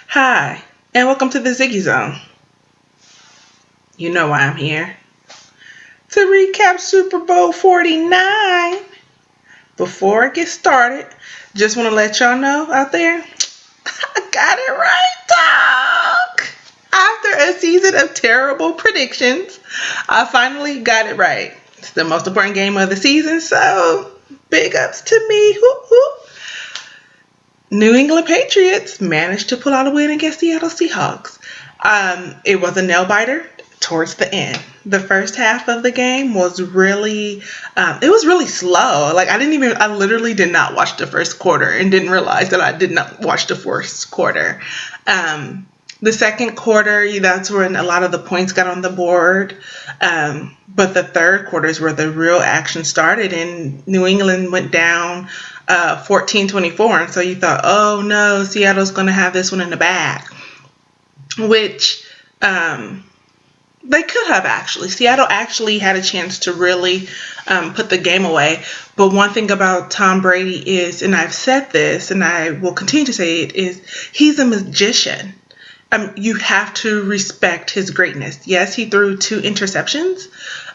Hi, and welcome to the Ziggy Zone. You know why I'm here. To recap Super Bowl 49. Before I get started, just want to let y'all know out there, I got it right, dog! After a season of terrible predictions, I finally got it right. It's the most important game of the season, so big ups to me. Whoop, whoop. New England Patriots managed to pull out a win against Seattle Seahawks. It was a nail biter towards the end. The first half of the game was it was really slow. Like I literally did not watch the first quarter and didn't realize that I did not watch the first quarter. The second quarter, that's when a lot of the points got on the board. But the third quarter is where the real action started, and New England went down 14-24. And so you thought, oh no, Seattle's going to have this one in the bag, which they could have actually. Seattle actually had a chance to really put the game away. But one thing about Tom Brady is, and I've said this and I will continue to say it, is he's a magician. You have to respect his greatness. Yes, he threw 2 interceptions,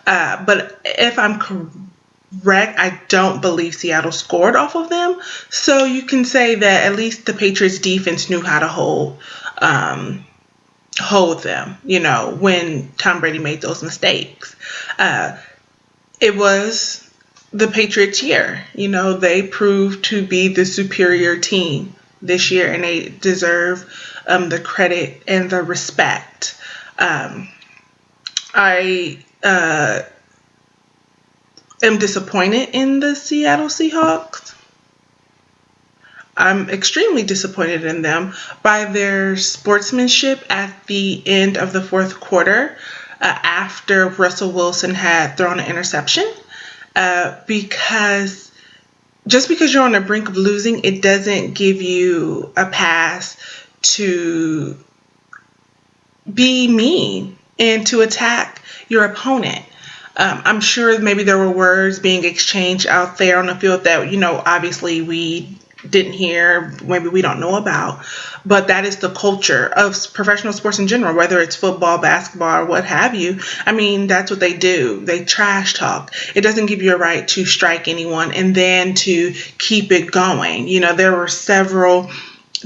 but if I'm correct, I don't believe Seattle scored off of them. So you can say that at least the Patriots defense knew how to hold them, when Tom Brady made those mistakes. It was the Patriots' year. They proved to be the superior team this year, and they deserve the credit and the respect. I am disappointed in the Seattle Seahawks. I'm extremely disappointed in them by their sportsmanship at the end of the fourth quarter after Russell Wilson had thrown an interception. Because just because you're on the brink of losing, it doesn't give you a pass to be mean and to attack your opponent. I'm sure maybe there were words being exchanged out there on the field that, obviously we didn't hear, maybe we don't know about, but that is the culture of professional sports in general, whether it's football, basketball, or what have you. I mean, that's what they do. They trash talk. It doesn't give you a right to strike anyone and then to keep it going. There were several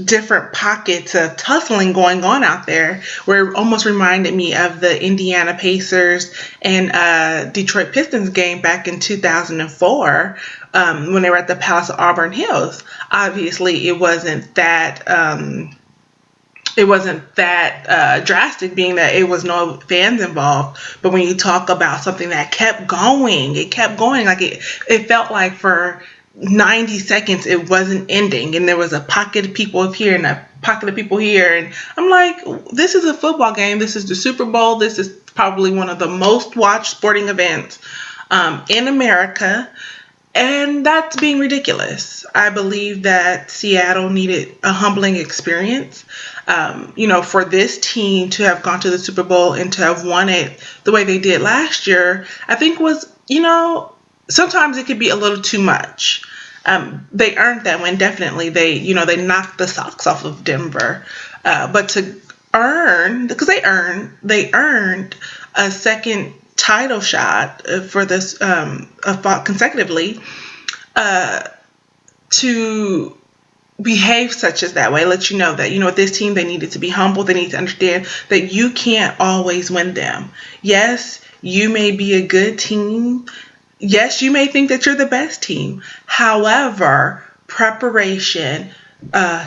different pockets of tussling going on out there where it almost reminded me of the Indiana Pacers and Detroit Pistons game back in 2004 when they were at the Palace of Auburn Hills. Obviously, it wasn't that drastic, being that it was no fans involved. But when you talk about something that kept going, like it felt like for 90 seconds it wasn't ending, and there was a pocket of people up here and a pocket of people here, and I'm like, this is a football game. This is the Super Bowl. This is probably one of the most watched sporting events in America, and that's being ridiculous. I believe that Seattle needed a humbling experience. For this team to have gone to the Super Bowl and to have won it the way they did last year, I think was, sometimes it could be a little too much. They earned that win, definitely. They knocked the socks off of Denver. But to earn, because they earned a second title shot for this consecutively, to behave such as that way, let you know that, with this team, they needed to be humble. They need to understand that you can't always win them. Yes, you may be a good team. Yes, you may think that you're the best team. However, preparation,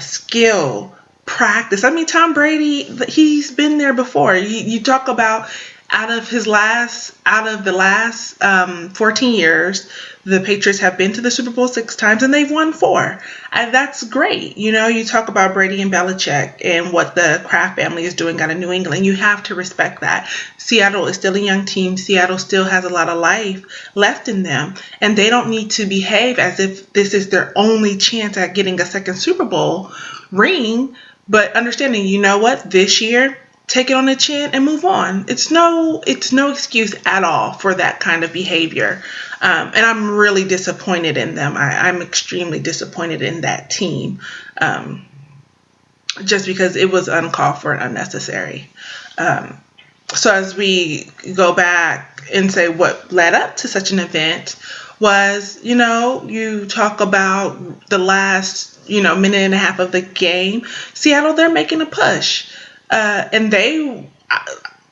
skill, practice. I mean, Tom Brady, he's been there before. You talk about out of the last 14 years, the Patriots have been to the Super Bowl 6 times and they've won 4. That's great. You talk about Brady and Belichick and what the Kraft family is doing out of New England. You have to respect that. Seattle is still a young team. Seattle still has a lot of life left in them, and they don't need to behave as if this is their only chance at getting a second Super Bowl ring. But understanding, this year, take it on the chin and move on. It's no excuse at all for that kind of behavior. And I'm really disappointed in them. I'm extremely disappointed in that team. just because it was uncalled for and unnecessary. So as we go back and say what led up to such an event was, you talk about the last, minute and a half of the game. Seattle, they're making a push. And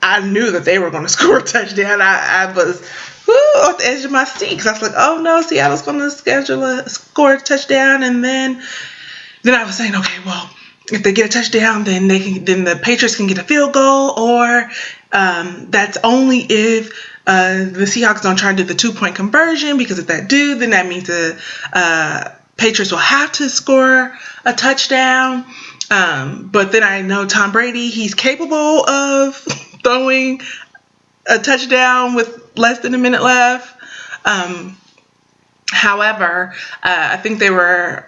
I knew that they were going to score a touchdown. I was at the edge of my seat because I was like, oh no, Seattle's going to score a touchdown. And then I was saying, okay, well, if they get a touchdown, then the Patriots can get a field goal, or that's only if the Seahawks don't try to do the 2-point conversion, because if that do, then that means the Patriots will have to score a touchdown. But then I know Tom Brady, he's capable of throwing a touchdown with less than a minute left. However, I think they were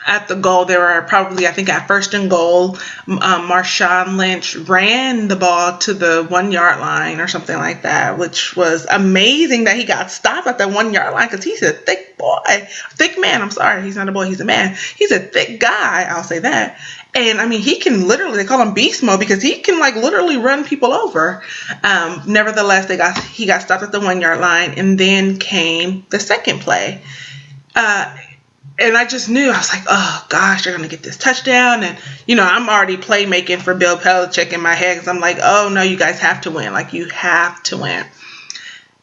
at the goal. They were probably, I think, at first and goal. Marshawn Lynch ran the ball to the 1 yard line or something like that, which was amazing that he got stopped at that 1 yard line, because he's a thick man. I'm sorry, he's not a boy, he's a man. He's a thick guy, I'll say that. And I mean, he can literally, they call him beast mode, because he can literally run people over. Nevertheless, he got stopped at the 1 yard line, and then came the second play. And I just knew, I was like, oh gosh, they're going to get this touchdown. And, I'm already playmaking for Bill Belichick in my head, because I'm like, oh no, you guys have to win. You have to win.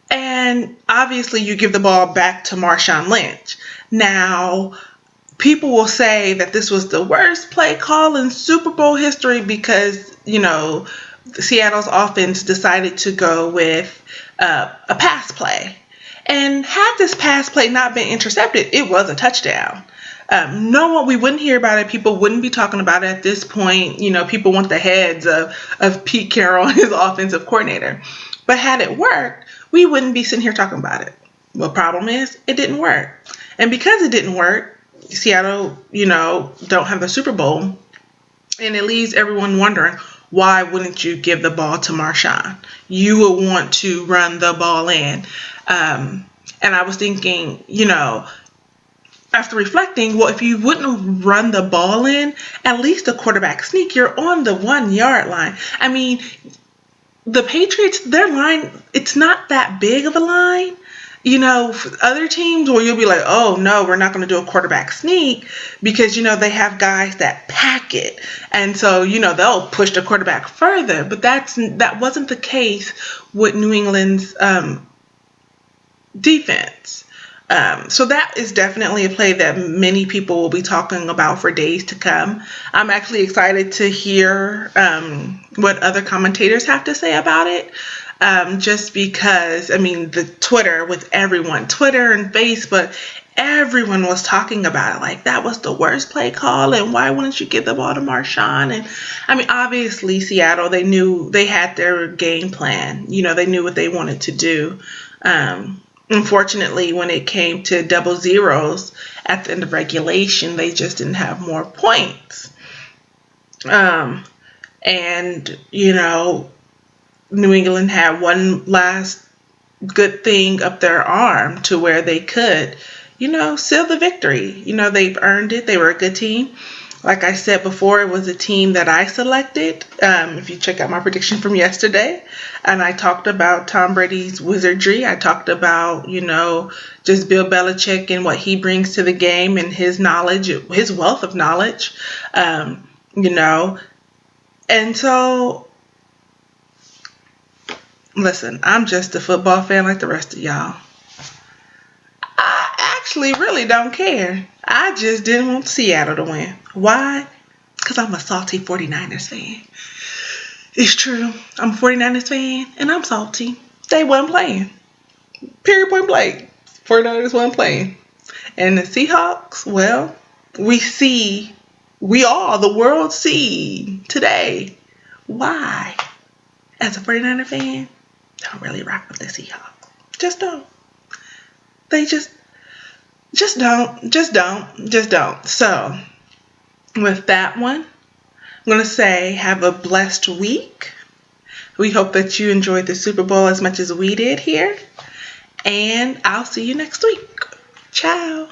And obviously you give the ball back to Marshawn Lynch. Now, people will say that this was the worst play call in Super Bowl history because, Seattle's offense decided to go with a pass play. And had this pass play not been intercepted, it was a touchdown. We wouldn't hear about it. People wouldn't be talking about it at this point. People want the heads of Pete Carroll, his offensive coordinator. But had it worked, we wouldn't be sitting here talking about it. The problem is, it didn't work. And because it didn't work, Seattle, don't have the Super Bowl. And it leaves everyone wondering, why wouldn't you give the ball to Marshawn? You would want to run the ball in. And I was thinking, after reflecting, well, if you wouldn't run the ball in, at least a quarterback sneak, you're on the 1 yard line. I mean, the Patriots, their line, it's not that big of a line. Other teams where you'll be like, oh no, we're not going to do a quarterback sneak, because, they have guys that pack it. And so, they'll push the quarterback further. But that wasn't the case with New England's defense. So that is definitely a play that many people will be talking about for days to come. I'm actually excited to hear what other commentators have to say about it. Just because, the Twitter and Facebook, everyone was talking about it. That was the worst play call, and why wouldn't you give the ball to Marshawn? And obviously Seattle, they knew they had their game plan. They knew what they wanted to do. Unfortunately, when it came to double zeros at the end of regulation, they just didn't have more points. New England had one last good thing up their arm to where they could, seal the victory. They've earned it. They were a good team. Like I said before, it was a team that I selected. If you check out my prediction from yesterday, and I talked about Tom Brady's wizardry. I talked about, just Bill Belichick and what he brings to the game and his knowledge, his wealth of knowledge, And so, listen, I'm just a football fan like the rest of y'all. I actually really don't care. I just didn't want Seattle to win. Why? Because I'm a salty 49ers fan. It's true. I'm a 49ers fan, and I'm salty. They weren't playing. Period, point blank. 49ers weren't playing. And the Seahawks, well, the world see today why, as a 49er fan, I don't really rock with the Seahawks. Just don't. They just don't. So, with that one, I'm going to say have a blessed week. We hope that you enjoyed the Super Bowl as much as we did here. And I'll see you next week. Ciao.